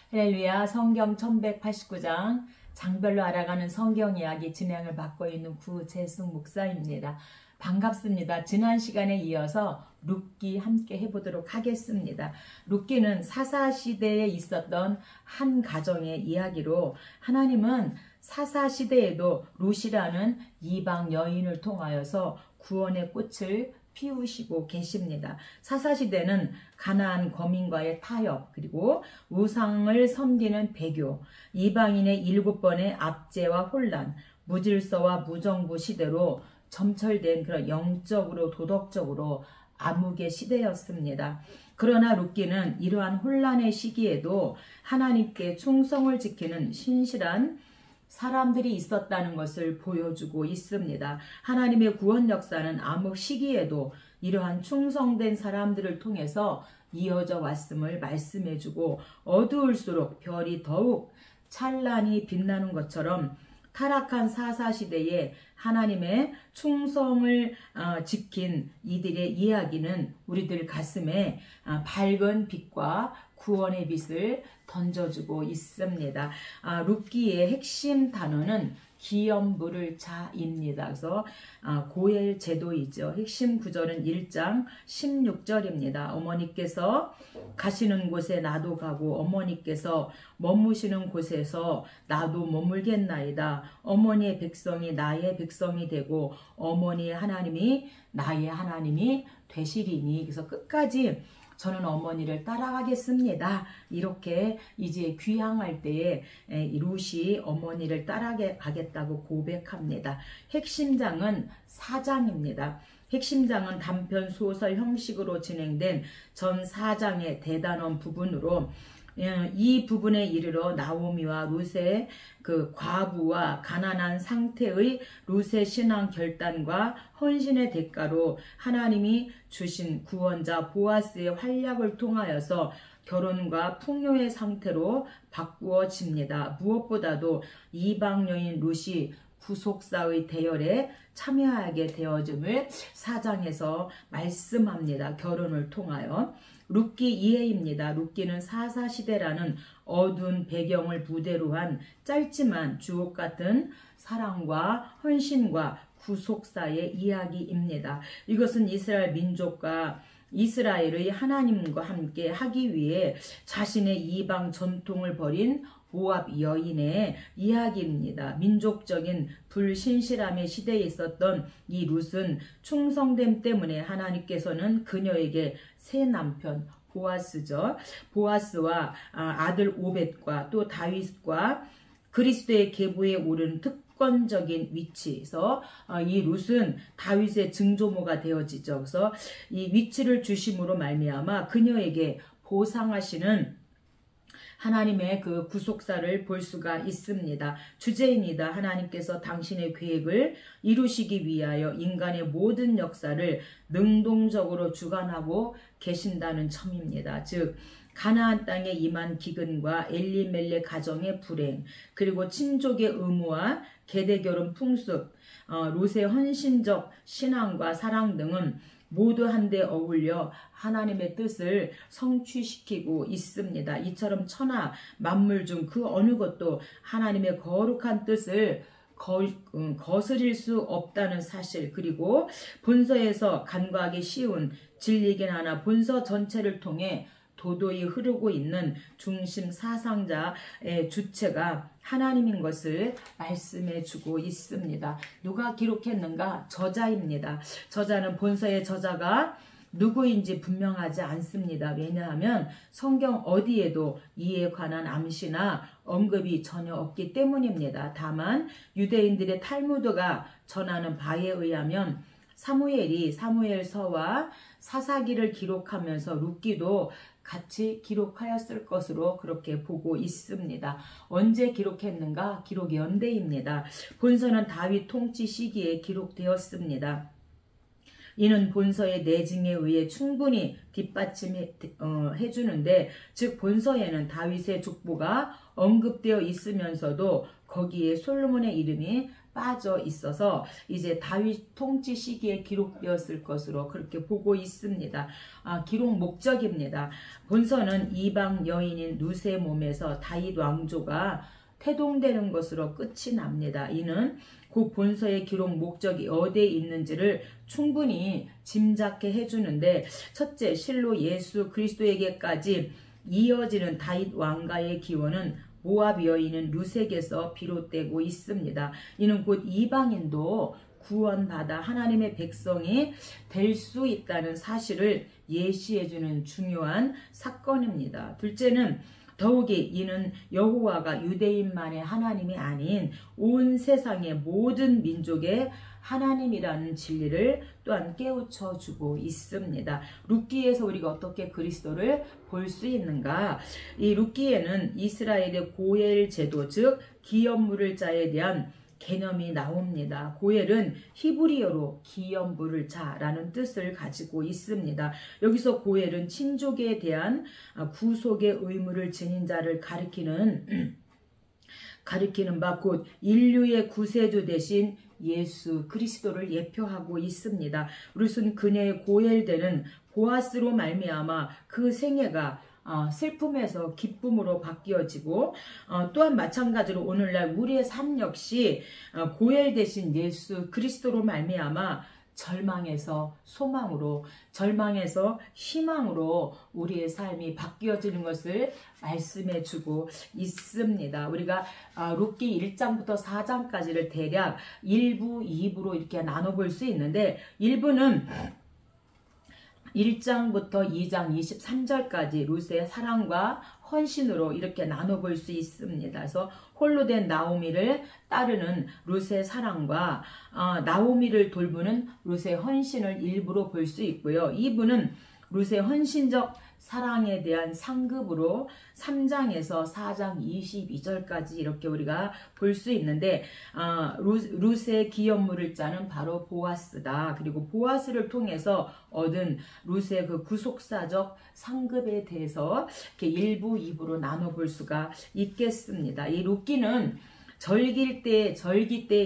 할렐루야. 성경 1189장 장별로 알아가는 성경 이야기 진행을 맡고 있는 구재숙 목사입니다. 반갑습니다. 지난 시간에 이어서 룻기 함께 해보도록 하겠습니다. 룻기는 사사시대에 있었던 한 가정의 이야기로 하나님은 사사시대에도 룻이라는 이방 여인을 통하여서 구원의 꽃을 피우시고 계십니다. 사사시대는 가나안 거민과의 타협, 그리고 우상을 섬기는 배교, 이방인의 7번의 압제와 혼란, 무질서와 무정부 시대로 점철된 그런 영적으로 도덕적으로 암흑의 시대였습니다. 그러나 룻기는 이러한 혼란의 시기에도 하나님께 충성을 지키는 신실한 사람들이 있었다는 것을 보여주고 있습니다. 하나님의 구원 역사는 암흑 시기에도 이러한 충성된 사람들을 통해서 이어져 왔음을 말씀해주고, 어두울수록 별이 더욱 찬란히 빛나는 것처럼 타락한 사사시대에 하나님의 충성을 지킨 이들의 이야기는 우리들 가슴에 밝은 빛과 구원의 빛을 던져주고 있습니다. 룻기의 핵심 단어는 기업물을 자입니다. 그래서 고엘 제도이죠. 핵심 구절은 1장 16절입니다. 어머니께서 가시는 곳에 나도 가고 어머니께서 머무시는 곳에서 나도 머물겠나이다. 어머니의 백성이 나의 백성이 되고 어머니의 하나님이 나의 하나님이 되시리니. 그래서 끝까지 저는 어머니를 따라가겠습니다. 이렇게 이제 귀향할 때에 룻이 어머니를 따라가겠다고 고백합니다. 핵심장은 4장입니다. 핵심장은 단편 소설 형식으로 진행된 전 4장의 대단원 부분으로, 이 부분에 이르러 나오미와 룻의 그 과부와 가난한 상태의 룻의 신앙 결단과 헌신의 대가로 하나님이 주신 구원자 보아스의 활약을 통하여서 결혼과 풍요의 상태로 바꾸어집니다. 무엇보다도 이방 여인 룻이 구속사의 대열에 참여하게 되어짐을 4장에서 말씀합니다. 결혼을 통하여. 룻기 2회입니다. 룻기는 사사시대라는 어두운 배경을 무대로 한 짧지만 주옥같은 사랑과 헌신과 구속사의 이야기입니다. 이것은 이스라엘 민족과 이스라엘의 하나님과 함께 하기 위해 자신의 이방 전통을 버린 모압 여인의 이야기입니다. 민족적인 불신실함의 시대에 있었던 이 룻은 충성됨 때문에 하나님께서는 그녀에게 새 남편 보아스죠. 보아스와 아들 오벳과 또 다윗과 그리스도의 계보에 오른 특권적인 위치에서 이 룻은 다윗의 증조모가 되어지죠. 그래서 이 위치를 주심으로 말미암아 그녀에게 보상하시는 하나님의 그 구속사를 볼 수가 있습니다. 주제입니다. 하나님께서 당신의 계획을 이루시기 위하여 인간의 모든 역사를 능동적으로 주관하고 계신다는 점입니다. 즉 가나안 땅에 임한 기근과 엘리멜렉 가정의 불행, 그리고 친족의 의무와 계대결혼 풍습, 룻의 헌신적 신앙과 사랑 등은 모두 한데 어울려 하나님의 뜻을 성취시키고 있습니다. 이처럼 천하 만물 중 그 어느 것도 하나님의 거룩한 뜻을 거스릴 수 없다는 사실, 그리고 본서에서 간과하기 쉬운 진리긴 하나 본서 전체를 통해 도도히 흐르고 있는 중심 사상자의 주체가 하나님인 것을 말씀해 주고 있습니다. 누가 기록했는가? 저자입니다. 저자는 본서의 저자가 누구인지 분명하지 않습니다. 왜냐하면 성경 어디에도 이에 관한 암시나 언급이 전혀 없기 때문입니다. 다만 유대인들의 탈무드가 전하는 바에 의하면 사무엘이 사무엘서와 사사기를 기록하면서 룻기도 같이 기록하였을 것으로 그렇게 보고 있습니다. 언제 기록했는가? 기록 연대입니다. 본서는 다윗 통치 시기에 기록되었습니다. 이는 본서의 내징에 의해 충분히 뒷받침해 주는데, 즉 본서에는 다윗의 족보가 언급되어 있으면서도 거기에 솔로몬의 이름이 빠져 있어서 이제 다윗 통치 시기에 기록되었을 것으로 그렇게 보고 있습니다. 기록 목적입니다. 본서는 이방 여인인 룻의 몸에서 다윗 왕조가 태동되는 것으로 끝이 납니다. 이는 그 본서의 기록 목적이 어디에 있는지를 충분히 짐작해 해주는데, 첫째, 실로 예수 그리스도에게까지 이어지는 다윗 왕가의 기원은 모압 여인은 룻에게서 비롯되고 있습니다. 이는 곧 이방인도 구원받아 하나님의 백성이 될 수 있다는 사실을 예시해주는 중요한 사건입니다. 둘째는 더욱이 이는 여호와가 유대인만의 하나님이 아닌 온 세상의 모든 민족의 하나님이라는 진리를 또한 깨우쳐 주고 있습니다. 룻기에서 우리가 어떻게 그리스도를 볼 수 있는가? 이 룻기에는 이스라엘의 고엘 제도, 즉 기업 물을 자에 대한 개념이 나옵니다. 고엘은 히브리어로 기업 물을 자라는 뜻을 가지고 있습니다. 여기서 고엘은 친족에 대한 구속의 의무를 지닌 자를 가리키는 바 곧 인류의 구세주 대신 예수 그리스도를 예표하고 있습니다. 룻은 그녀의 고엘되는 보아스로 말미암아 그 생애가 슬픔에서 기쁨으로 바뀌어지고, 또한 마찬가지로 오늘날 우리의 삶 역시 고엘 대신 예수 그리스도로 말미암아 절망에서 소망으로, 절망에서 희망으로 우리의 삶이 바뀌어지는 것을 말씀해 주고 있습니다. 우리가 룻기 1장부터 4장까지를 대략 1부, 2부로 이렇게 나눠볼 수 있는데, 1부는 1장부터 2장 23절까지 룻의 사랑과 헌신으로 이렇게 나눠볼 수 있습니다. 그래서 홀로 된 나오미를 따르는 룻의 사랑과 나오미를 돌보는 룻의 헌신을 일부로 볼 수 있고요. 2부는 룻의 헌신적 사랑에 대한 상급으로 3장에서 4장 22절까지 이렇게 우리가 볼 수 있는데, 룻의 기업 물을 자는 바로 보아스다. 그리고 보아스를 통해서 얻은 룻의 그 구속사적 상급에 대해서 이렇게 1부, 2부로 나눠볼 수가 있겠습니다. 이 룻기는 절기 때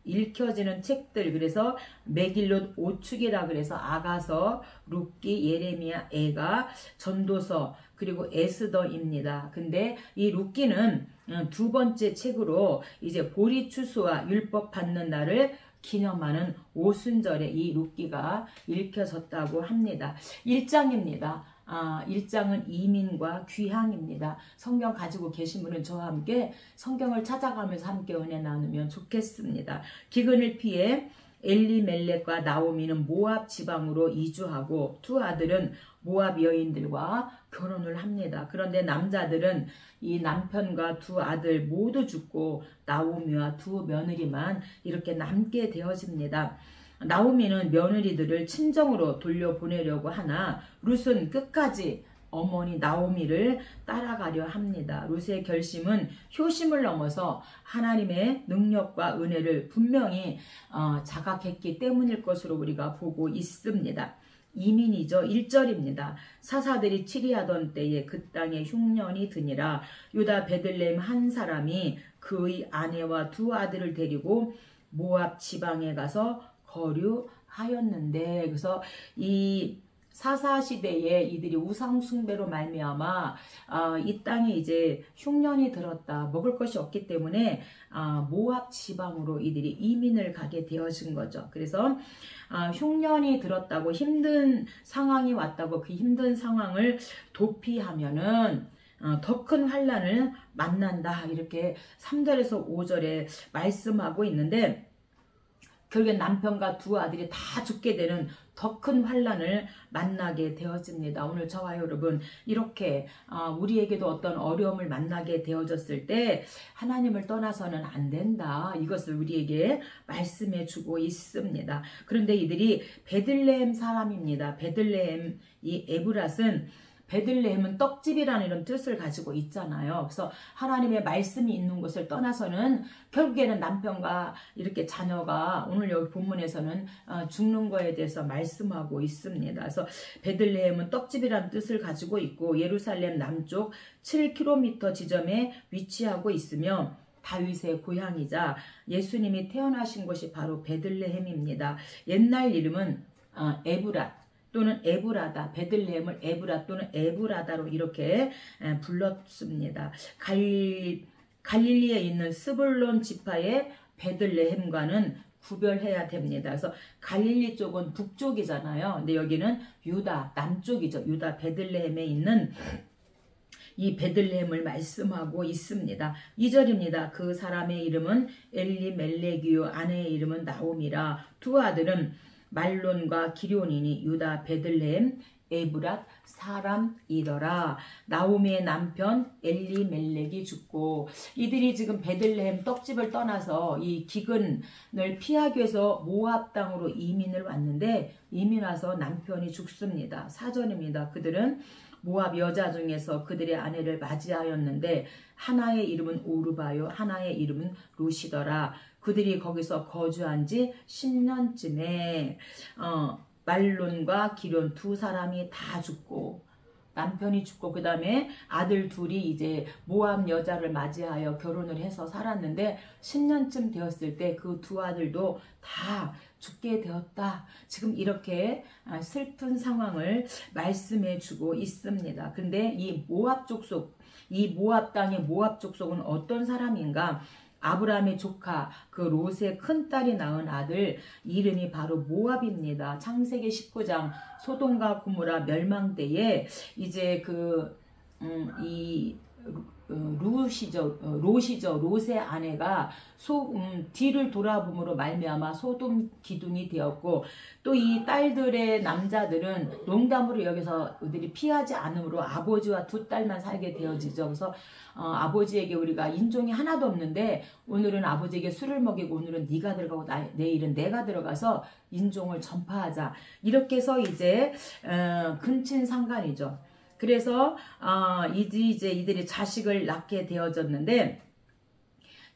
읽혀지는 책들, 그래서 메길롯 오축이라 그래서 아가서, 룻기, 예레미야, 에가, 전도서, 그리고 에스더입니다. 근데 이 룻기는 두 번째 책으로 이제 보리 추수와 율법 받는 날을 기념하는 오순절에 이 룻기가 읽혀졌다고 합니다. 1장입니다. 1장은 이민과 귀향입니다. 성경 가지고 계신 분은 저와 함께 성경을 찾아가면서 함께 은혜 나누면 좋겠습니다. 기근을 피해 엘리멜렉과 나오미는 모압 지방으로 이주하고 두 아들은 모압 여인들과 결혼을 합니다. 그런데 남자들은 이 남편과 두 아들 모두 죽고 나오미와 두 며느리만 이렇게 남게 되어집니다. 나오미는 며느리들을 친정으로 돌려보내려고 하나 룻은 끝까지 어머니 나오미를 따라가려 합니다. 룻의 결심은 효심을 넘어서 하나님의 능력과 은혜를 분명히 자각했기 때문일 것으로 우리가 보고 있습니다. 이민이죠. 1절입니다. 사사들이 치리하던 때에 그 땅에 흉년이 드니라. 유다 베들레헴 한 사람이 그의 아내와 두 아들을 데리고 모압 지방에 가서 거류하였는데, 그래서 이 사사시대에 이들이 우상숭배로 말미암아 이 땅에 이제 흉년이 들었다, 먹을 것이 없기 때문에 모압 지방으로 이들이 이민을 가게 되어진 거죠. 그래서 흉년이 들었다고, 힘든 상황이 왔다고 그 힘든 상황을 도피하면은 더 큰 환난을 만난다, 이렇게 3절에서 5절에 말씀하고 있는데, 결국엔 남편과 두 아들이 다 죽게 되는 더 큰 환난을 만나게 되어집니다. 오늘 저와 여러분, 이렇게 우리에게도 어떤 어려움을 만나게 되어졌을 때 하나님을 떠나서는 안 된다, 이것을 우리에게 말씀해 주고 있습니다. 그런데 이들이 베들레헴 사람입니다. 베들레헴, 이 에브랏은 베들레헴은 떡집이라는 이런 뜻을 가지고 있잖아요. 그래서 하나님의 말씀이 있는 곳을 떠나서는 결국에는 남편과 이렇게 자녀가 오늘 여기 본문에서는 죽는 거에 대해서 말씀하고 있습니다. 그래서 베들레헴은 떡집이라는 뜻을 가지고 있고 예루살렘 남쪽 7km 지점에 위치하고 있으며 다윗의 고향이자 예수님이 태어나신 곳이 바로 베들레헴입니다. 옛날 이름은 에브랏 또는 에브라다, 베들레헴을 에브라 또는 에브라다로 이렇게 불렀습니다. 갈릴리에 있는 스불론 지파의 베들레헴과는 구별해야 됩니다. 그래서 갈릴리 쪽은 북쪽이잖아요. 근데 여기는 유다 남쪽이죠. 유다 베들레헴에 있는 이 베들레헴을 말씀하고 있습니다. 2절입니다. 그 사람의 이름은 엘리멜렉이요 아내의 이름은 나오미라. 두 아들은 말론과 기럯이니 유다 베들레헴 에브랏 사람이더라. 나오미의 남편 엘리멜렉이 죽고 이들이 지금 베들레헴 떡집을 떠나서 이 기근을 피하기 위해서 모압 땅으로 이민을 왔는데 이민 와서 남편이 죽습니다. 4절입니다. 그들은 모압 여자 중에서 그들의 아내를 맞이하였는데 하나의 이름은 오르바요 하나의 이름은 루시더라. 그들이 거기서 거주한 지 10년쯤에 말론과 기럯 두 사람이 다 죽고 남편이 죽고 그 다음에 아들 둘이 이제 모압 여자를 맞이하여 결혼을 해서 살았는데 10년쯤 되었을 때 그 두 아들도 다 죽게 되었다. 지금 이렇게 슬픈 상황을 말씀해 주고 있습니다. 근데 이 모압 족속, 이 모압 땅의 모압 족속은 어떤 사람인가? 아브라함의 조카 그 롯의 큰딸이 낳은 아들 이름이 바로 모압입니다. 창세기 19장 소돔과 고모라 멸망때에 이제 롯의 아내가 뒤를 돌아봄으로 말미암아 소돔 기둥이 되었고 또 이 딸들의 남자들은 농담으로 여기서 그들이 피하지 않으므로 아버지와 두 딸만 살게 되어지죠. 그래서 아버지에게 우리가 인종이 하나도 없는데 오늘은 아버지에게 술을 먹이고 오늘은 네가 들어가고 내일은 내가 들어가서 인종을 전파하자. 이렇게 해서 이제 근친상간이죠. 그래서 이제 이들이 자식을 낳게 되어졌는데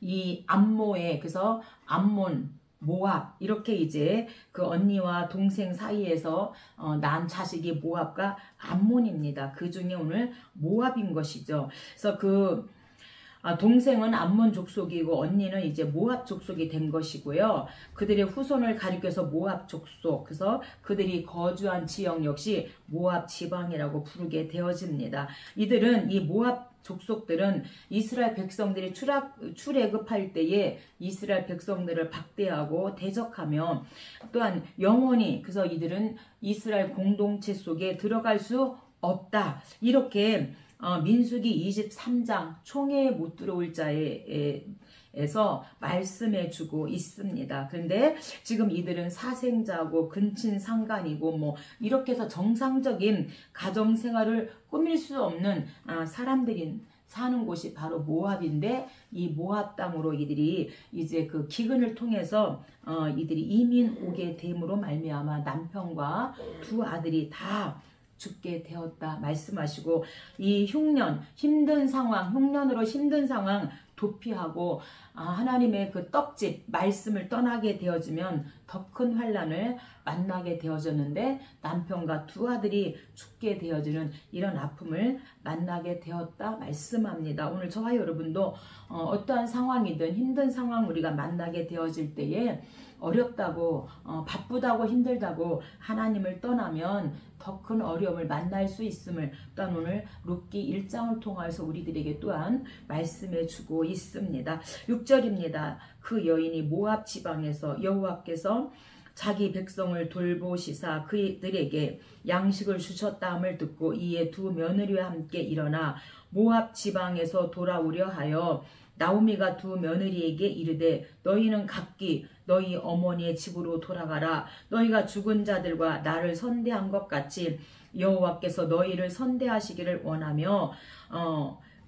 이 그래서 암몬 모압 이렇게 이제 그 언니와 동생 사이에서 낳은 자식이 모압과 암몬입니다. 그 중에 오늘 모압인 것이죠. 그래서 동생은 암몬 족속이고 언니는 이제 모압 족속이 된 것이고요. 그들의 후손을 가리켜서 모압 족속, 그래서 그들이 거주한 지역 역시 모압 지방이라고 부르게 되어집니다. 이들은 이 모압 족속들은 이스라엘 백성들이 출애굽할 때에 이스라엘 백성들을 박대하고 대적하며 또한 영원히 그래서 이들은 이스라엘 공동체 속에 들어갈 수 없다. 이렇게 민수기 23장 총회에 못 들어올 자에서 말씀해 주고 있습니다. 그런데 지금 이들은 사생자고 근친상간이고 뭐 이렇게 해서 정상적인 가정생활을 꾸밀 수 없는 사람들이 사는 곳이 바로 모압인데 이 모압 땅으로 이들이 이제 그 기근을 통해서 이들이 이민 오게 됨으로 말미암아 남편과 두 아들이 다 죽게 되었다 말씀하시고 이 흉년으로 힘든 상황 도피하고 하나님의 그 떡집 말씀을 떠나게 되어지면 더 큰 환난을 만나게 되어졌는데 남편과 두 아들이 죽게 되어지는 이런 아픔을 만나게 되었다 말씀합니다. 오늘 저와 여러분도 어떠한 상황이든 힘든 상황 우리가 만나게 되어질 때에 어렵다고 바쁘다고 힘들다고 하나님을 떠나면 더 큰 어려움을 만날 수 있음을 또한 오늘 룻기 1장을 통해서 우리들에게 또한 말씀해 주고 있습니다. 6절입니다. 그 여인이 모압 지방에서 여호와께서 자기 백성을 돌보시사 그들에게 양식을 주셨다함을 듣고 이에 두 며느리와 함께 일어나 모압 지방에서 돌아오려 하여 나오미가 두 며느리에게 이르되 너희는 각기 너희 어머니의 집으로 돌아가라. 너희가 죽은 자들과 나를 선대한 것 같이 여호와께서 너희를 선대하시기를 원하며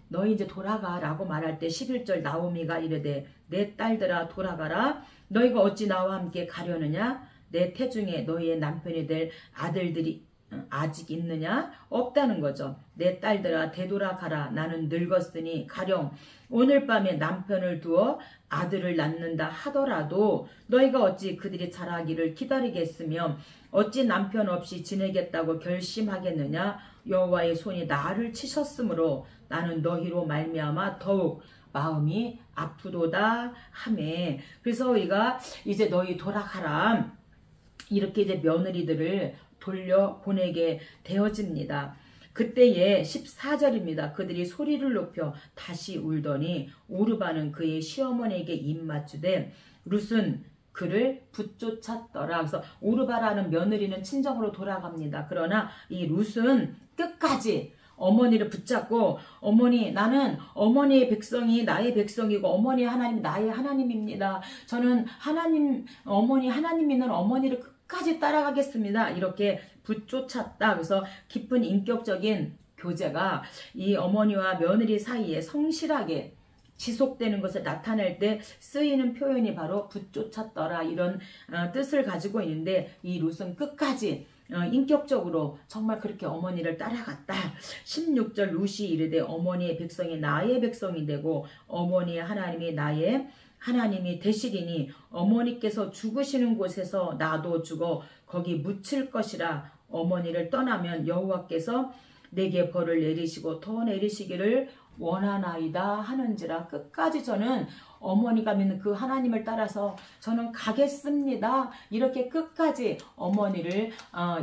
너희 이제 돌아가라고 말할 때 11절 나오미가 이르되 내 딸들아 돌아가라. 너희가 어찌 나와 함께 가려느냐? 내 태중에 너희의 남편이 될 아들들이 아직 있느냐? 없다는 거죠. 내 딸들아 되돌아가라. 나는 늙었으니 가령 오늘 밤에 남편을 두어 아들을 낳는다 하더라도 너희가 어찌 그들이 자라기를 기다리겠으며 어찌 남편 없이 지내겠다고 결심하겠느냐? 여호와의 손이 나를 치셨으므로 나는 너희로 말미암아 더욱 마음이 아프도다 하매. 그래서 우리가 이제 너희 돌아가라 이렇게 이제 며느리들을 돌려보내게 되어집니다. 그때에 14절입니다. 그들이 소리를 높여 다시 울더니 오르바는 그의 시어머니에게 입맞추되 룻은 그를 붙쫓았더라. 그래서 오르바라는 며느리는 친정으로 돌아갑니다. 그러나 이 룻은 끝까지 어머니를 붙잡고 어머니 나는 어머니의 백성이 나의 백성이고 어머니 하나님 나의 하나님입니다. 저는 하나님 어머니 하나님 있는 어머니를 끝까지 따라가겠습니다. 이렇게 붙쫓았다. 그래서 깊은 인격적인 교제가 이 어머니와 며느리 사이에 성실하게 지속되는 것을 나타낼 때 쓰이는 표현이 바로 붙쫓았더라 이런 뜻을 가지고 있는데 이 룻은 끝까지 인격적으로 정말 그렇게 어머니를 따라갔다. 16절 룻이 이르되 어머니의 백성이 나의 백성이 되고 어머니의 하나님이 나의 하나님이 되시리니 어머니께서 죽으시는 곳에서 나도 죽어 거기 묻힐 것이라. 어머니를 떠나면 여호와께서 내게 벌을 내리시고 더 내리시기를 원하나이다 하는지라. 끝까지 저는 어머니가 믿는 그 하나님을 따라서 저는 가겠습니다. 이렇게 끝까지 어머니를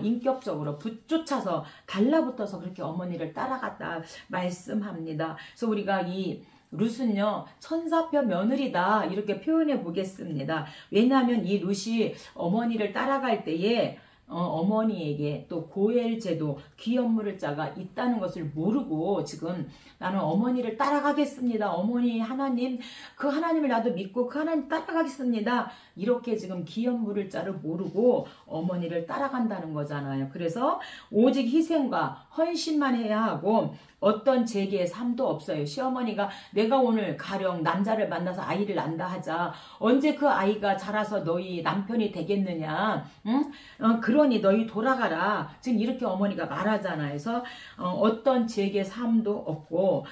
인격적으로 붙쫓아서 달라붙어서 그렇게 어머니를 따라갔다 말씀합니다. 그래서 우리가 이 룻은요 천사표 며느리다 이렇게 표현해 보겠습니다. 왜냐하면 이 룻이 어머니를 따라갈 때에 어머니에게 또 고엘 제도 귀염물을 자가 있다는 것을 모르고 지금 나는 어머니를 따라가겠습니다. 어머니 하나님 그 하나님을 나도 믿고 그 하나님 따라가겠습니다. 이렇게 지금 귀염물을 자를 모르고 어머니를 따라간다는 거잖아요. 그래서 오직 희생과 헌신만 해야 하고 어떤 재계의 삶도 없어요. 시어머니가 내가 오늘 가령 남자를 만나서 아이를 낳는다 하자. 언제 그 아이가 자라서 너희 남편이 되겠느냐. 응? 그러니 너희 돌아가라. 지금 이렇게 어머니가 말하잖아요. 그래서 어떤 재계의 삶도 없고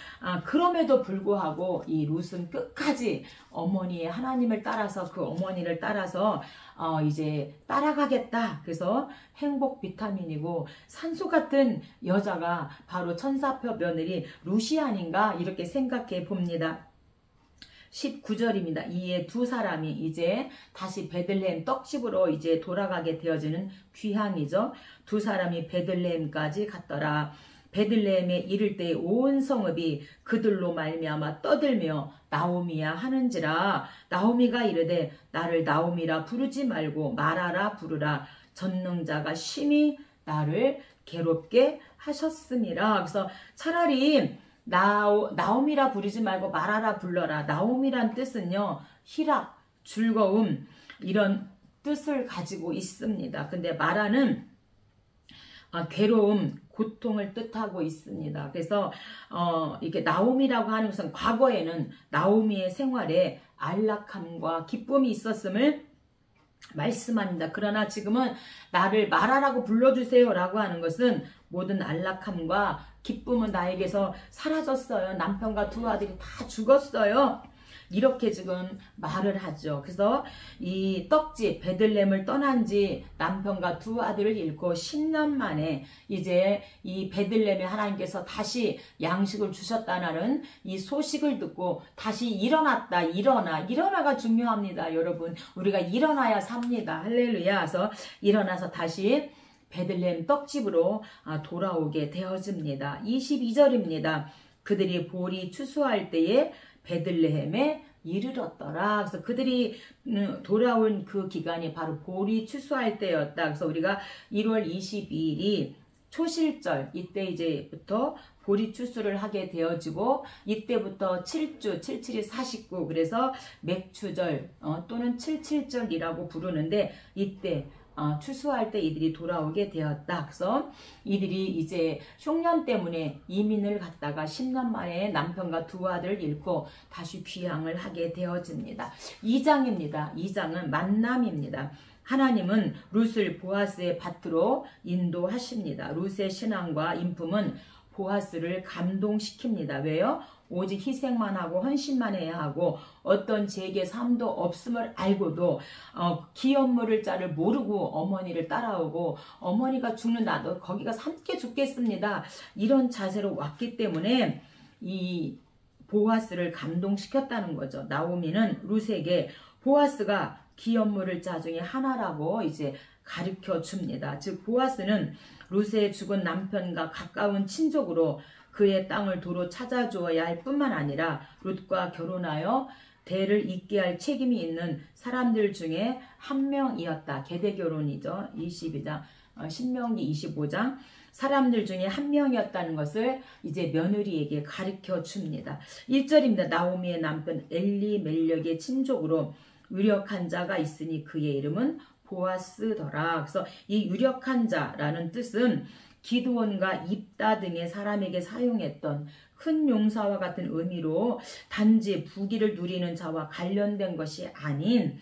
그럼에도 불구하고 이 룻은 끝까지 어머니의 하나님을 따라서 그 어머니를 따라서 이제 따라가겠다. 그래서 행복 비타민이고 산소 같은 여자가 바로 천사표 며느리 룻이 아닌가 이렇게 생각해 봅니다. 19절입니다. 이에 두 사람이 이제 다시 베들레헴 떡집으로 이제 돌아가게 되어지는 귀향이죠. 두 사람이 베들레헴까지 갔더라. 베들레헴에 이를 때 온 성읍이 그들로 말미암아 떠들며 나오미야 하는지라. 나오미가 이르되 나를 나오미라 부르지 말고 마라라 부르라. 전능자가 심히 나를 괴롭게 하셨음이라. 그래서 차라리 나오미라 부르지 말고 마라라 불러라. 나오미란 뜻은요 희락, 즐거움 이런 뜻을 가지고 있습니다. 근데 마라는 괴로움, 고통을 뜻하고 있습니다. 그래서 이렇게 나오미라고 하는 것은 과거에는 나오미의 생활에 안락함과 기쁨이 있었음을 말씀합니다. 그러나 지금은 나를 마라라고 불러주세요 라고 하는 것은 모든 안락함과 기쁨은 나에게서 사라졌어요. 남편과 두 아들이 다 죽었어요. 이렇게 지금 말을 하죠. 그래서 이 떡집 베들레헴을 떠난 지 남편과 두 아들을 잃고 10년 만에 이제 이 베들레헴에 하나님께서 다시 양식을 주셨다는 이 소식을 듣고 다시 일어났다. 일어나가 중요합니다. 여러분 우리가 일어나야 삽니다. 할렐루야. 그래서 일어나서 다시 베들레헴 떡집으로 돌아오게 되어집니다. 22절입니다. 그들이 보리 추수할 때에 베들레헴에 이르렀더라. 그래서 그들이 돌아온 그 기간이 바로 보리 추수할 때였다. 그래서 우리가 1월 22일이 초실절 이때 이제부터 보리 추수를 하게 되어지고 이때부터 7주 77이 49 그래서 맥추절 또는 77절이라고 부르는데 이때 추수할 때 이들이 돌아오게 되었다. 그래서 이들이 이제 흉년 때문에 이민을 갔다가 10년 만에 남편과 두 아들을 잃고 다시 귀향을 하게 되어집니다. 2장입니다. 2장은 만남입니다. 하나님은 룻을 보아스의 밭으로 인도하십니다. 룻의 신앙과 인품은 보아스를 감동시킵니다. 왜요? 오직 희생만 하고 헌신만 해야 하고 어떤 제게 삶도 없음을 알고도 기업물을 자를 모르고 어머니를 따라오고 어머니가 죽는다. 너 거기 가서 함께 죽겠습니다. 이런 자세로 왔기 때문에 이 보아스를 감동시켰다는 거죠. 나오미는 룻에게 보아스가 기업물을 자 중에 하나라고 이제 가르쳐 줍니다. 즉 보아스는 룻의 죽은 남편과 가까운 친족으로 그의 땅을 도로 찾아주어야 할 뿐만 아니라 룻과 결혼하여 대를 잇게 할 책임이 있는 사람들 중에 한 명이었다. 계대결혼이죠. 22장, 신명기 25장. 사람들 중에 한 명이었다는 것을 이제 며느리에게 가르쳐 줍니다. 1절입니다. 나오미의 남편 엘리멜렉의 친족으로 유력한 자가 있으니 그의 이름은 보아스더라. 그래서 이 유력한 자라는 뜻은 기드온과 입다 등의 사람에게 사용했던 큰 용사와 같은 의미로 단지 부귀를 누리는 자와 관련된 것이 아닌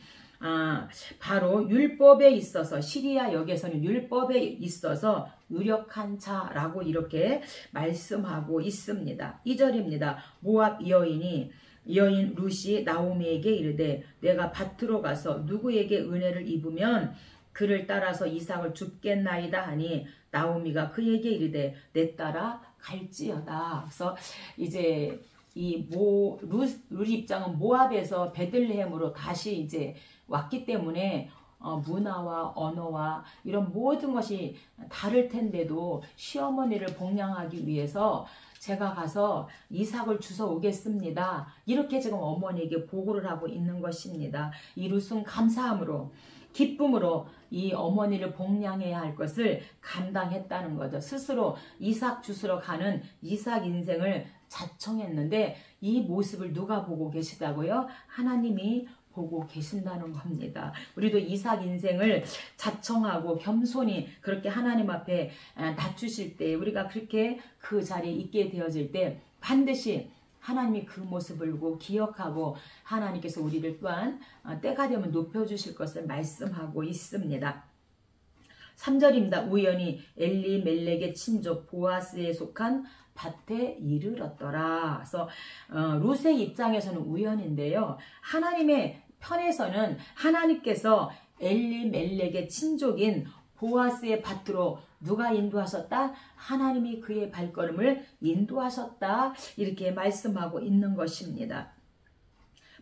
바로 율법에 있어서 시리아 역에서는 율법에 있어서 유력한 자라고 이렇게 말씀하고 있습니다. 2절입니다. 모압 여인 룻이 나오미에게 이르되 내가 밭으로 가서 누구에게 은혜를 입으면 그를 따라서 이삭을 줍겠나이다 하니 나오미가 그에게 이르되 내 따라 갈지어다. 그래서 이제 이 룻 입장은 모압에서 베들레헴으로 다시 이제 왔기 때문에 문화와 언어와 이런 모든 것이 다를 텐데도 시어머니를 복양하기 위해서 제가 가서 이삭을 주워 오겠습니다. 이렇게 지금 어머니에게 보고를 하고 있는 것입니다. 이 룻은 감사함으로 기쁨으로 이 어머니를 복양해야 할 것을 감당했다는 거죠. 스스로 이삭 주스러 가는 이삭 인생을 자청했는데 이 모습을 누가 보고 계시다고요? 하나님이 보고 계신다는 겁니다. 우리도 이삭 인생을 자청하고 겸손히 그렇게 하나님 앞에 낮추실 때 우리가 그렇게 그 자리에 있게 되어질 때 반드시 하나님이 그 모습을 보고 기억하고 하나님께서 우리를 또한 때가 되면 높여주실 것을 말씀하고 있습니다. 3절입니다. 우연히 엘리멜렉의 친족 보아스에 속한 밭에 이르렀더라. 그래서 룻의 입장에서는 우연인데요. 하나님의 편에서는 하나님께서 엘리멜렉의 친족인 보아스의 밭으로 누가 인도하셨다? 하나님이 그의 발걸음을 인도하셨다. 이렇게 말씀하고 있는 것입니다.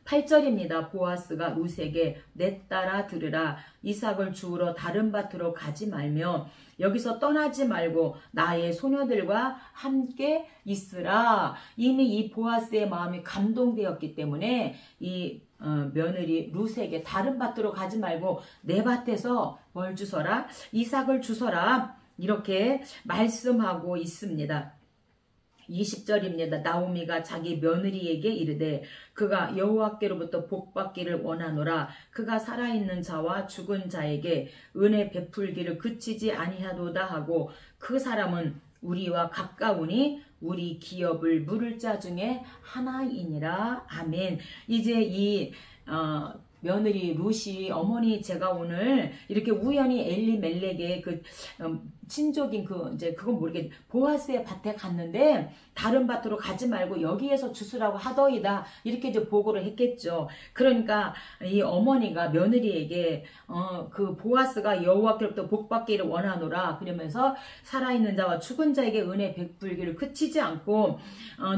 8절입니다. 보아스가 룻에게 내 따라 들으라. 이삭을 주우러 다른 밭으로 가지 말며 여기서 떠나지 말고 나의 소녀들과 함께 있으라. 이미 이 보아스의 마음이 감동되었기 때문에 이 며느리 룻에게 다른 밭으로 가지 말고 내 밭에서 뭘 주서라? 이삭을 주서라. 이렇게 말씀하고 있습니다. 20절입니다. 나오미가 자기 며느리에게 이르되 그가 여호와께로부터 복받기를 원하노라. 그가 살아있는 자와 죽은 자에게 은혜 베풀기를 그치지 아니하도다 하고 그 사람은 우리와 가까우니 우리 기업을 물을 자 중에 하나이니라. 아멘. 이제 이 며느리 룻이 어머니 제가 오늘 이렇게 우연히 엘리멜렉의 그 친족인 그건 모르겠 보아스의 밭에 갔는데 다른 밭으로 가지 말고 여기에서 주스라고 하더이다 이렇게 이제 보고를 했겠죠. 그러니까 이 어머니가 며느리에게 그 보아스가 여호와께로부터 복받기를 원하노라 그러면서 살아있는 자와 죽은 자에게 은혜 베풀기를 그치지 않고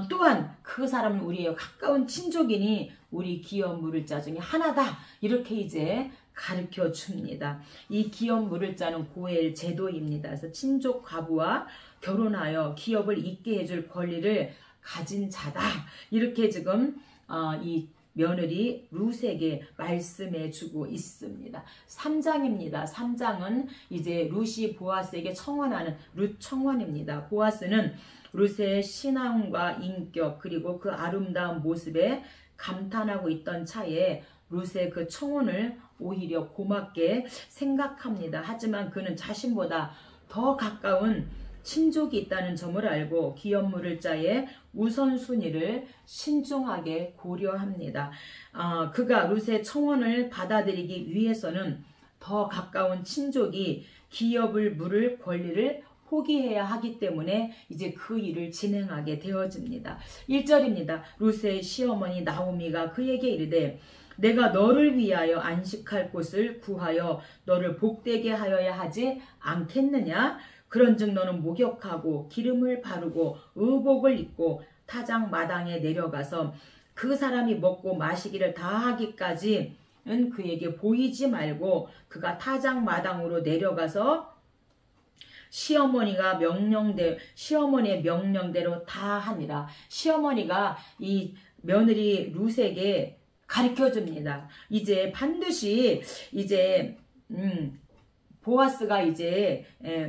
또한 그 사람은 우리의 가까운 친족이니 우리 기업 물을 자 중에 하나다 이렇게 이제 가르쳐 줍니다. 이 기업 물을 자는 고엘 제도입니다. 그래서 친족 과부와 결혼하여 기업을 잇게 해줄 권리를 가진 자다. 이렇게 지금 이 며느리 룻에게 말씀해 주고 있습니다. 3장입니다. 3장은 이제 룻이 보아스에게 청원하는 룻 청원입니다. 보아스는 룻의 신앙과 인격 그리고 그 아름다운 모습에 감탄하고 있던 차에 룻의 그 청혼을 오히려 고맙게 생각합니다. 하지만 그는 자신보다 더 가까운 친족이 있다는 점을 알고 기업 물을 자의 우선순위를 신중하게 고려합니다. 그가 룻의 청혼을 받아들이기 위해서는 더 가까운 친족이 기업을 물을 권리를 포기해야 하기 때문에 이제 그 일을 진행하게 되어집니다. 1절입니다. 룻의 시어머니 나오미가 그에게 이르되 내가 너를 위하여 안식할 곳을 구하여 너를 복되게 하여야 하지 않겠느냐? 그런즉 너는 목욕하고 기름을 바르고 의복을 입고 타작 마당에 내려가서 그 사람이 먹고 마시기를 다 하기까지는 그에게 보이지 말고 그가 타작 마당으로 내려가서 시어머니의 명령대로 다 하니라. 시어머니가 이 며느리 룻에게 가르쳐 줍니다. 이제 반드시 이제 보아스가 이제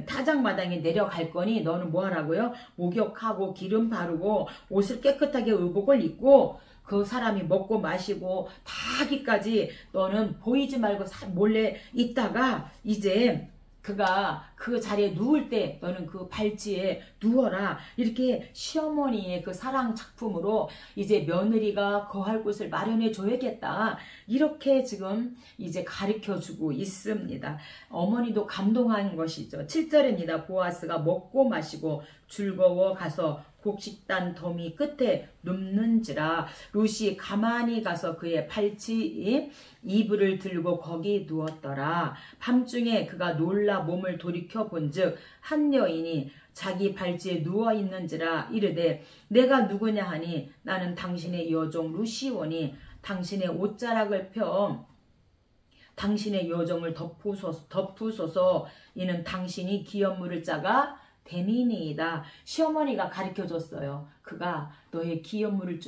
타작마당에 내려갈 거니 너는 뭐 하라고요? 목욕하고 기름 바르고 옷을 깨끗하게 의복을 입고 그 사람이 먹고 마시고 다 하기까지 너는 보이지 말고 몰래 있다가 이제 그가 그 자리에 누울 때 너는 그 발치에 누워라. 이렇게 시어머니의 그 사랑 작품으로 이제 며느리가 거할 곳을 마련해 줘야겠다. 이렇게 지금 이제 가르쳐 주고 있습니다. 어머니도 감동한 것이죠. 7절입니다. 보아스가 먹고 마시고 즐거워 가서 곡식단 더미 끝에 눕는지라. 룻이 가만히 가서 그의 팔찌 이불을 들고 거기 누웠더라. 밤중에 그가 놀라 몸을 돌이켜 본즉 한 여인이 자기 발치에 누워 있는지라. 이르되 내가 누구냐 하니 나는 당신의 여종 룻이오니 당신의 옷자락을 펴 당신의 여종을 덮으소서. 이는 당신이 기업 물을 자가 됨이니이다. 시어머니가 가르쳐줬어요. 그가 너의 기업 물을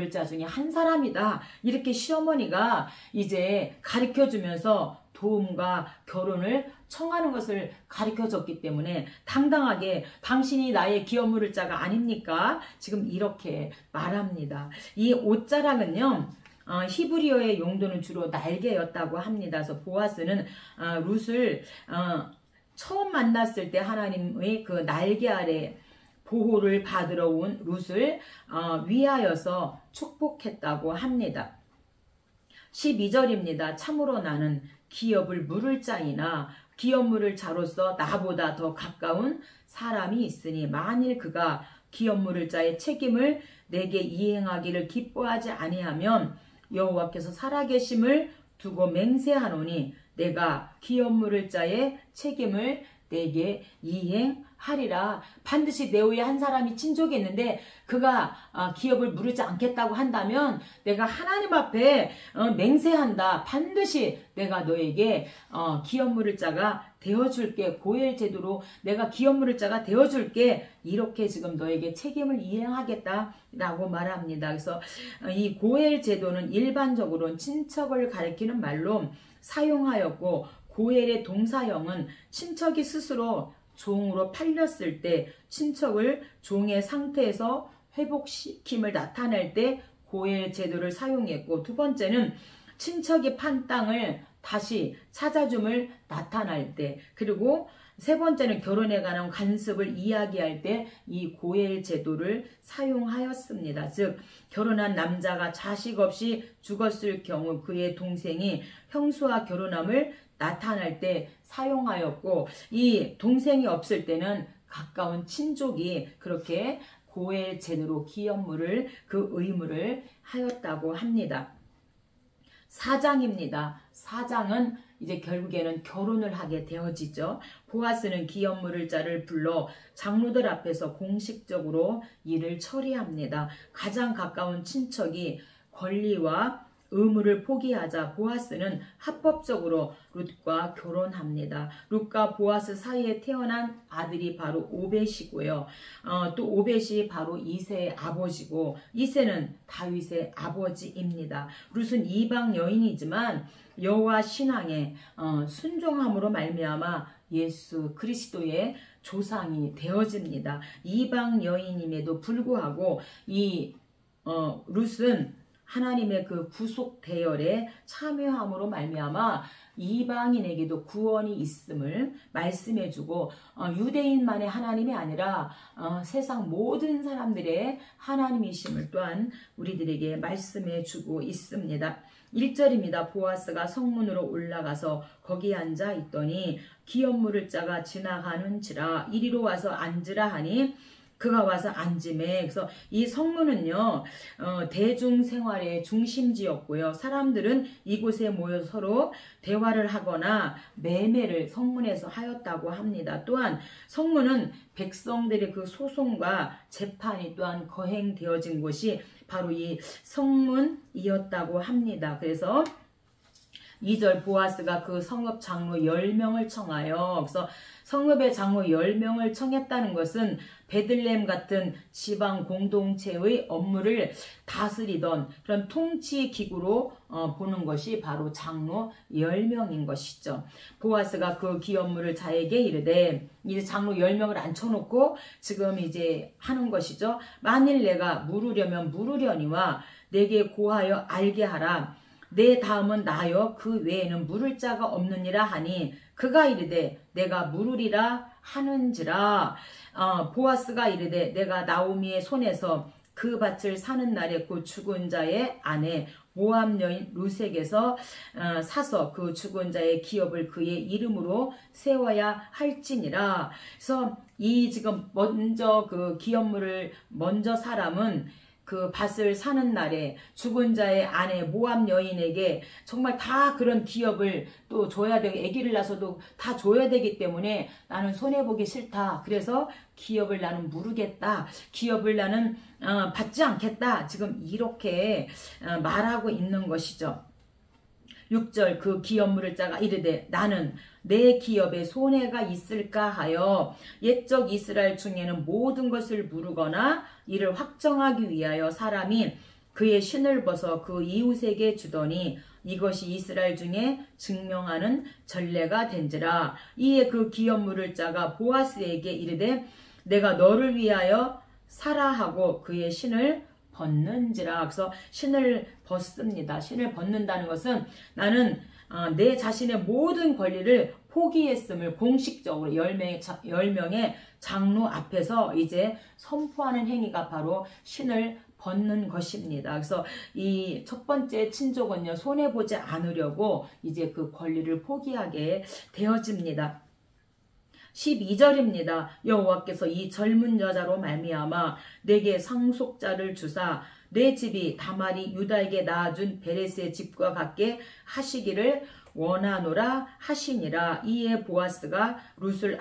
자 중에 한 사람이다. 이렇게 시어머니가 이제 가르쳐주면서 도움과 결혼을 청하는 것을 가르쳐줬기 때문에 당당하게 당신이 나의 기업 물을 자가 아닙니까? 지금 이렇게 말합니다. 이 옷자락은요. 히브리어의 용도는 주로 날개였다고 합니다. 그래서 보아스는 룻을 처음 만났을 때 하나님의 그 날개 아래 보호를 받으러 온 룻을 위하여서 축복했다고 합니다. 12절입니다. 참으로 나는 기업을 물을 자이나 기업 물을 자로서 나보다 더 가까운 사람이 있으니 만일 그가 기업 물을 자의 책임을 내게 이행하기를 기뻐하지 아니하면 여호와께서 살아계심을 두고 맹세하노니 내가 기업 물을 자의 책임을 내게 이행하리라. 반드시 내 후에 한 사람이 친족이 있는데 그가 기업을 물지 않겠다고 한다면 내가 하나님 앞에 맹세한다. 반드시 내가 너에게 기업 물을 자가 되어줄게. 고엘 제도로 내가 기업 물을 자가 되어줄게. 이렇게 지금 너에게 책임을 이행하겠다라고 말합니다. 그래서 이 고엘 제도는 일반적으로 친척을 가리키는 말로 사용하였고 고엘의 동사형은 친척이 스스로 종으로 팔렸을 때 친척을 종의 상태에서 회복시킴을 나타낼 때 고엘 제도를 사용했고, 두 번째는 친척이 판 땅을 다시 찾아줌을 나타날 때, 그리고 세 번째는 결혼에 관한 관습을 이야기할 때 이 고엘 제도를 사용하였습니다. 즉 결혼한 남자가 자식 없이 죽었을 경우 그의 동생이 형수와 결혼함을 나타날 때 사용하였고, 이 동생이 없을 때는 가까운 친족이 그렇게 고엘 제도로 기업물을 그 의무를 하였다고 합니다. 사장입니다. 사장은 이제 결국에는 결혼을 하게 되어지죠. 보아스는 기업 물을 자를 불러 장로들 앞에서 공식적으로 일을 처리합니다. 가장 가까운 친척이 권리와 의무를 포기하자 보아스는 합법적으로 룻과 결혼합니다. 룻과 보아스 사이에 태어난 아들이 바로 오벳이고요. 또 오벳이 바로 이새의 아버지고, 이새는 다윗의 아버지입니다. 룻은 이방 여인이지만 여호와 신앙에 순종함으로 말미암아 예수 그리스도의 조상이 되어집니다. 이방 여인임에도 불구하고 이 룻은 하나님의 그 구속 대열에 참여함으로 말미암아 이방인에게도 구원이 있음을 말씀해주고 유대인만의 하나님이 아니라 세상 모든 사람들의 하나님이심을 또한 우리들에게 말씀해주고 있습니다. 1절입니다. 보아스가 성문으로 올라가서 거기 앉아 있더니 기업 물을 자가 지나가는지라 이리로 와서 앉으라 하니 그가 와서 앉음에. 그래서 이 성문은요 대중생활의 중심지였고요. 사람들은 이곳에 모여 서로 대화를 하거나 매매를 성문에서 하였다고 합니다. 또한 성문은 백성들의 그 소송과 재판이 또한 거행되어진 곳이 바로 이 성문이었다고 합니다. 그래서 2절 보아스가 그 성읍 장로 10명을 청하여, 그래서 성읍의 장로 10명을 청했다는 것은 베들레헴 같은 지방 공동체의 업무를 다스리던 그런 통치 기구로 보는 것이 바로 장로 10명인 것이죠. 보아스가 그 기업물을 자에게 이르되, 이제 장로 10명을 앉혀놓고 지금 이제 하는 것이죠. 만일 내가 물으려면 물으려니와 내게 고하여 알게 하라. 내 다음은 나여 그 외에는 물을 자가 없느니라 하니 그가 이르되 내가 물으리라 하는지라. 보아스가 이르되 내가 나오미의 손에서 그 밭을 사는 날에 그 죽은 자의 아내 모압 여인 루색에서 사서 그 죽은 자의 기업을 그의 이름으로 세워야 할지니라. 그래서 이 지금 먼저 그 기업물을 먼저 사람은 그 밭을 사는 날에 죽은 자의 아내 모압 여인에게 정말 다 그런 기업을 또 줘야 되고 아기를 낳아서도 다 줘야 되기 때문에 나는 손해보기 싫다. 그래서 기업을 나는 무르겠다. 기업을 나는 받지 않겠다. 지금 이렇게 말하고 있는 것이죠. 6절 그 기업 물을 자가 이르되 나는 내 기업에 손해가 있을까 하여 옛적 이스라엘 중에는 모든 것을 무르거나 이를 확정하기 위하여 사람이 그의 신을 벗어 그 이웃에게 주더니 이것이 이스라엘 중에 증명하는 전례가 된지라. 이에 그 기업 물을 자가 보아스에게 이르되 내가 너를 위하여 사라 하고 그의 신을 벗는지라. 그래서 신을 벗습니다. 신을 벗는다는 것은 나는 내 자신의 모든 권리를 포기했음을 공식적으로 10명의 장로 앞에서 이제 선포하는 행위가 바로 신을 벗는 것입니다. 그래서 이 첫 번째 친족은요, 손해보지 않으려고 이제 그 권리를 포기하게 되어집니다. 12절입니다. 여호와께서 이 젊은 여자로 말미암아 내게 상속자를 주사 내 집이 다말이 유다에게 낳아준 베레스의 집과 같게 하시기를 원하노라 하시니라. 이에 보아스가 룻을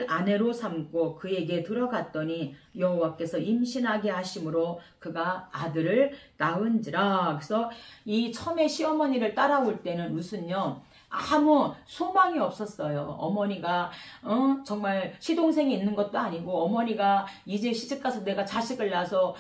아내로 삼고 그에게 들어갔더니 여호와께서 임신하게 하심으로 그가 아들을 낳은지라. 그래서 이 처음에 시어머니를 따라올 때는 룻은요 아무 소망이 없었어요. 어머니가 정말 시동생이 있는 것도 아니고 어머니가 이제 시집가서 내가 자식을 낳아서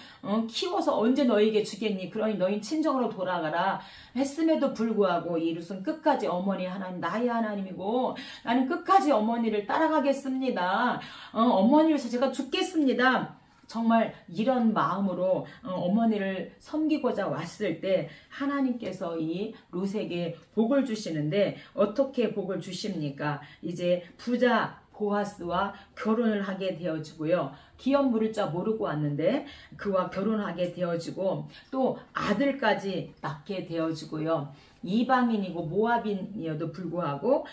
키워서 언제 너에게 주겠니? 그러니 너희 친정으로 돌아가라 했음에도 불구하고 이 룻은 끝까지 어머니 하나님 나의 하나님이고 나는 끝까지 어머니를 따라가겠습니다. 어머니를 위해서 제가 죽겠습니다. 정말 이런 마음으로 어머니를 섬기고자 왔을 때 하나님께서 이 룻에게 복을 주시는데 어떻게 복을 주십니까? 이제 부자 보아스와 결혼을 하게 되어지고요. 기업 물을 자 모르고 왔는데 그와 결혼하게 되어지고 또 아들까지 낳게 되어지고요. 이방인이고 모압인이어도 불구하고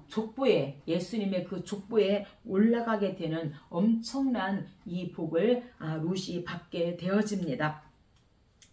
족보에 예수님의 그 족보에 올라가게 되는 엄청난 이 복을 룻이 받게 되어집니다.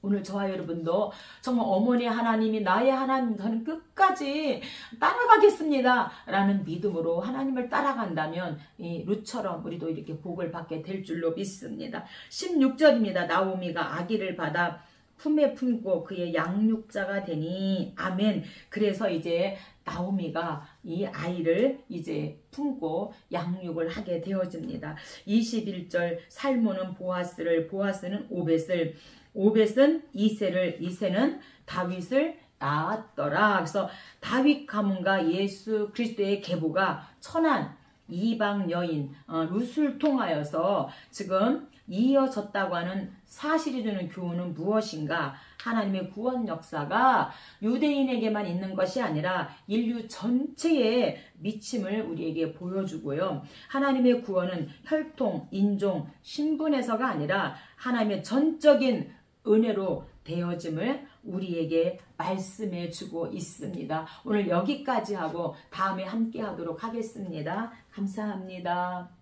오늘 저와 여러분도 정말 어머니 하나님이 나의 하나님 저는 끝까지 따라가겠습니다 라는 믿음으로 하나님을 따라간다면 이 룻처럼 우리도 이렇게 복을 받게 될 줄로 믿습니다. 16절입니다. 나오미가 아기를 받아 품에 품고 그의 양육자가 되니 아멘. 그래서 이제 나오미가 이 아이를 이제 품고 양육을 하게 되어집니다. 21절 살모는 보아스를 보아스는 오벳을 오벳은 이새를 이새는 다윗을 낳았더라. 그래서 다윗 가문과 예수 그리스도의 계보가 천한 이방 여인 룻을 통하여서 지금 이어졌다고 하는 사실이 주는 교훈은 무엇인가? 하나님의 구원 역사가 유대인에게만 있는 것이 아니라 인류 전체에 미침을 우리에게 보여주고요. 하나님의 구원은 혈통, 인종, 신분에서가 아니라 하나님의 전적인 은혜로 되어짐을 우리에게 말씀해 주고 있습니다. 오늘 여기까지 하고 다음에 함께 하도록 하겠습니다. 감사합니다.